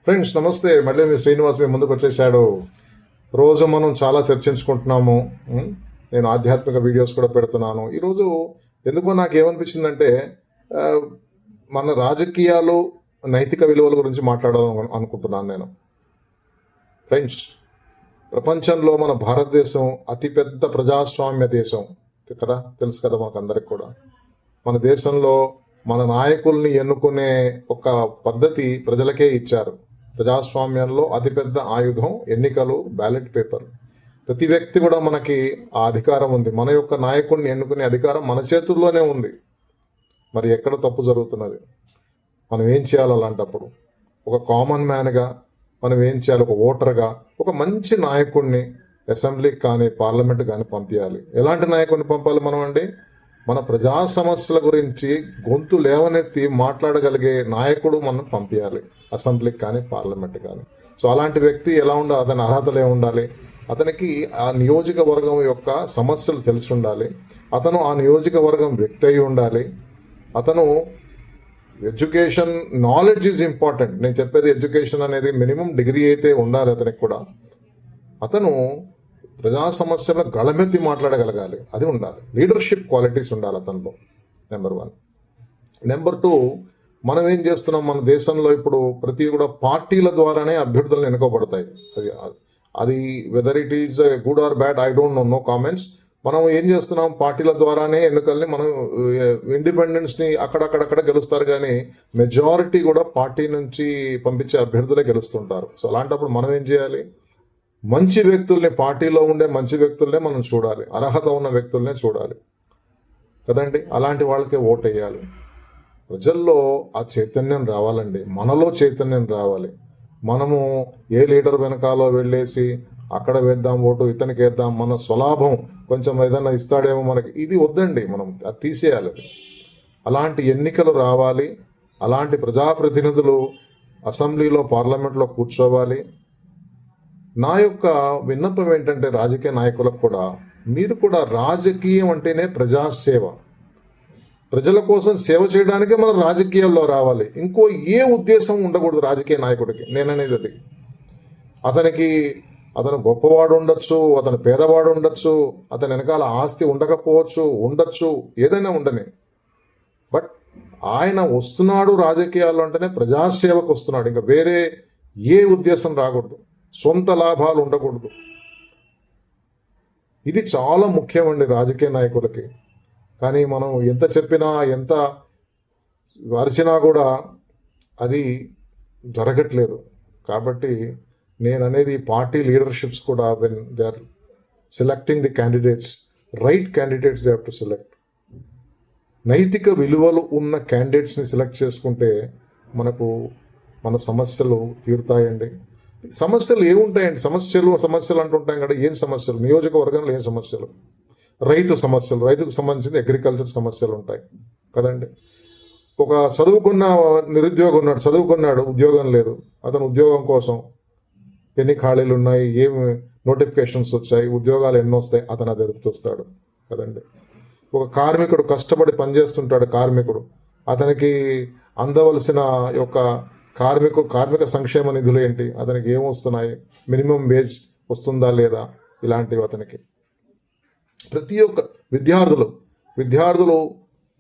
Friends నమస్తే. మళ్ళీ మీ శ్రీనివాస్ మీ ముందుకు వచ్చేసాడు. రోజు మనం చాలా చర్చించుకుంటున్నాము. నేను ఆధ్యాత్మిక వీడియోస్ కూడా పెడుతున్నాను. ఈరోజు ఎందుకో నాకు ఏమనిపించిందంటే ఆ, మన రాజకీయాలు నైతిక విలువల గురించి మాట్లాడదాం అనుకుంటున్నాను నేను. ఫ్రెండ్స్, ప్రపంచంలో మన భారతదేశం అతిపెద్ద ప్రజాస్వామ్య దేశం కదా, తెలుసు కదా మనకు అందరికి కూడా. మన దేశంలో మన నాయకుల్ని ఎన్నుకునే ఒక పద్ధతి ప్రజలకే ఇచ్చారు. ప్రజాస్వామ్యంలో అతిపెద్ద ఆయుధం ఎన్నికలు, బ్యాలెట్ పేపర్. ప్రతి వ్యక్తి కూడా మనకి ఆ అధికారం ఉంది. మన యొక్క నాయకుడిని ఎన్నుకునే అధికారం మన చేతుల్లోనే ఉంది. మరి ఎక్కడ తప్పు జరుగుతున్నది? మనం ఏం చేయాలి అలాంటప్పుడు? ఒక కామన్ మ్యాన్గా మనం ఏం చేయాలి? ఒక ఓటర్గా ఒక మంచి నాయకుడిని అసెంబ్లీకి కానీ పార్లమెంట్ కానీ పంపించాలి. ఎలాంటి నాయకుడిని పంపాలి మనం అండి? మన ప్రజా సమస్యల గురించి గొంతు లేవనెత్తి మాట్లాడగలిగే నాయకుడు మనం పంపించాలి, అసెంబ్లీకి కానీ పార్లమెంట్ కానీ. సో అలాంటి వ్యక్తి ఎలా ఉండాలి? అతని అర్హతలు ఏమి ఉండాలి? అతనికి ఆ నియోజకవర్గం యొక్క సమస్యలు తెలిసి ఉండాలి. అతను ఆ నియోజకవర్గం వ్యక్తి అయి ఉండాలి. అతను ఎడ్యుకేషన్, నాలెడ్జ్ ఈజ్ ఇంపార్టెంట్. నేను చెప్పేది ఎడ్యుకేషన్ అనేది మినిమం డిగ్రీ అయితే ఉండాలి అతనికి కూడా. అతను ప్రజా సమస్యల గళమెత్తి మాట్లాడగలగాలి, అది ఉండాలి. లీడర్షిప్ క్వాలిటీస్ ఉండాలి అతనిలో, నెంబర్ 1. నెంబర్ 2, మనం ఏం చేస్తున్నాం మన దేశంలో ఇప్పుడు ప్రతి కూడా పార్టీల ద్వారానే అభ్యర్థులను ఎన్నుకోబడతాయి. అది అది whether it is good or bad, I don't know, no comments. మనం ఏం చేస్తున్నాం? పార్టీల ద్వారానే ఎన్నికల్ని మనం ఇండిపెండెన్స్ని అక్కడక్కడక్కడ గెలుస్తారు, కానీ మెజారిటీ కూడా పార్టీ నుంచి పంపించే అభ్యర్థులే గెలుస్తుంటారు. సో అలాంటప్పుడు మనం ఏం చేయాలి? మంచి వ్యక్తుల్ని, పార్టీలో ఉండే మంచి వ్యక్తుల్నే మనం చూడాలి, అర్హత ఉన్న వ్యక్తుల్నే చూడాలి కదండి. అలాంటి వాళ్ళకే ఓటు వేయాలి. ప్రజల్లో ఆ చైతన్యం రావాలండి, మనలో చైతన్యం రావాలి. మనము ఏ లీడర్ వెనకాలో వెళ్ళేసి అక్కడ వేద్దాం ఓటు, ఇతనికి వేద్దాం, మన స్వలాభం కొంచెం ఏదైనా ఇస్తాడేమో మనకి, ఇది వద్దండి. మనం అది తీసేయాలి. అలాంటి ఎన్నికలు రావాలి. అలాంటి ప్రజాప్రతినిధులు అసెంబ్లీలో, పార్లమెంట్లో కూర్చోవాలి. నా యొక్క విన్నపం ఏంటంటే రాజకీయ నాయకులకు కూడా, మీరు కూడా రాజకీయం అంటేనే ప్రజాసేవ. ప్రజల కోసం సేవ చేయడానికే మనం రాజకీయాల్లో రావాలి. ఇంకో ఏ ఉద్దేశం ఉండకూడదు రాజకీయ నాయకుడికి. నేననేది అది. అతను గొప్పవాడు ఉండొచ్చు, అతను పేదవాడు ఉండొచ్చు, అతని వెనకాల ఆస్తి ఉండకపోవచ్చు, ఉండొచ్చు, ఏదైనా ఉండని. బట్ ఆయన వస్తున్నాడు రాజకీయాల్లో అంటేనే ప్రజాసేవకు వస్తున్నాడు. ఇంకా వేరే ఏ ఉద్దేశం రాకూడదు, సొంత లాభాలు ఉండకూడదు. ఇది చాలా ముఖ్యమండి రాజకీయ నాయకులకి. కానీ మనం ఎంత చెప్పినా, ఎంత అరిచినా కూడా అది జరగట్లేదు. కాబట్టి నేను అనేది పార్టీ లీడర్షిప్స్ కూడా, when they are selecting the candidates, right candidates they have to select. నైతిక విలువలు ఉన్న క్యాండిడేట్స్ని సెలెక్ట్ చేసుకుంటే మన సమస్యలు తీరుతాయండి. సమస్యలు ఏముంటాయండి? సమస్యలు అంటుంటాం కదా. ఏం సమస్యలు? నియోజకవర్గంలో ఏం సమస్యలు? రైతుకు సంబంధించిన అగ్రికల్చర్ సమస్యలు ఉంటాయి కదండి. ఒక చదువుకున్న నిరుద్యోగం ఉన్నాడు, చదువుకున్నాడు, ఉద్యోగం లేదు. అతను ఉద్యోగం కోసం ఎన్ని ఖాళీలు ఉన్నాయి, ఏమి నోటిఫికేషన్స్ వచ్చాయి, ఉద్యోగాలు ఎన్ని వస్తాయి, అతను అది ఎదురు చూస్తాడు కదండి. ఒక కార్మికుడు కష్టపడి పనిచేస్తుంటాడు, కార్మికుడు, అతనికి అందవలసిన యొక్క కార్మిక సంక్షేమ నిధులు ఏంటి, అతనికి ఏమొస్తున్నాయి, మినిమం వేజ్ వస్తుందా లేదా, ఇలాంటివి అతనికి. ప్రతి ఒక్క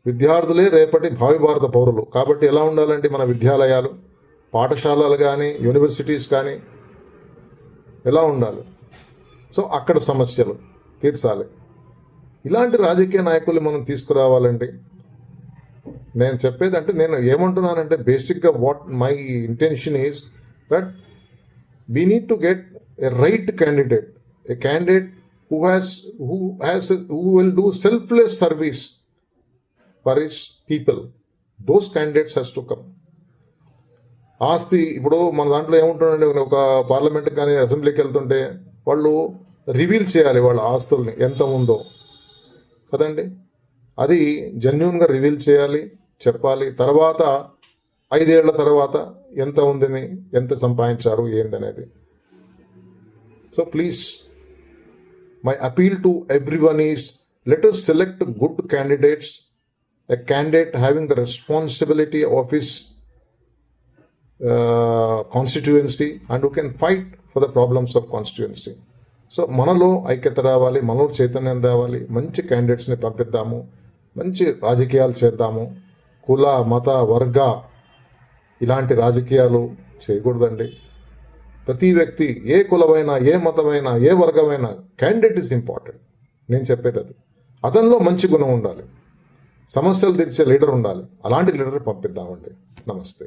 విద్యార్థులే రేపటి భావి భారత పౌరులు. కాబట్టి ఎలా ఉండాలంటే మన విద్యాలయాలు, పాఠశాలలు కానీ, యూనివర్సిటీస్ కానీ ఎలా ఉండాలి? సో అక్కడ సమస్యలు తీర్చాలి. ఇలాంటి రాజకీయ నాయకులు మనం తీసుకురావాలండి. నేను చెప్పేది అంటే, నేను ఏమంటున్నానంటే బేసిక్గా what my intention is that we need to get a right candidate, a candidate who will do selfless service for his people. Those candidates has to come. ఆస్తి, ఇప్పుడు మన దాంట్లో ఏముంటుందండి, ఒక పార్లమెంట్కి కానీ అసెంబ్లీకి వెళ్తుంటే వాళ్ళు రివీల్ చేయాలి వాళ్ళ ఆస్తుల్ని ఎంత ఉందో కదండి. అది జెన్యూన్గా రివీల్ చేయాలి, చెప్పాలి. తర్వాత 5 ఏళ్ల తర్వాత ఎంత ఉందని, ఎంత సంపాదించారు ఏందనేది. So please, my appeal to everyone is, let us select good candidates, a candidate having the responsibility of his constituency and who can fight for the problems of constituency. So మనలో ఐక్యత రావాలి, మనలో చైతన్యం రావాలి, మంచి క్యాండిడేట్స్ని పంపిద్దాము, మంచి రాజకీయాలు చేద్దాము. కుల మత వర్గ ఇలాంటి రాజకీయాలు చేయకూడదండి. ప్రతి వ్యక్తి ఏ కులమైనా ఏ మతమైనా ఏ వర్గమైనా క్యాండిడేట్ ఇస్ ఇంపార్టెంట్. నేను చెప్పేది అది. అతనిలో మంచి గుణం ఉండాలి, సమస్యలు తీర్చే లీడర్ ఉండాలి. అలాంటి లీడర్ పంపిద్దామండి. నమస్తే.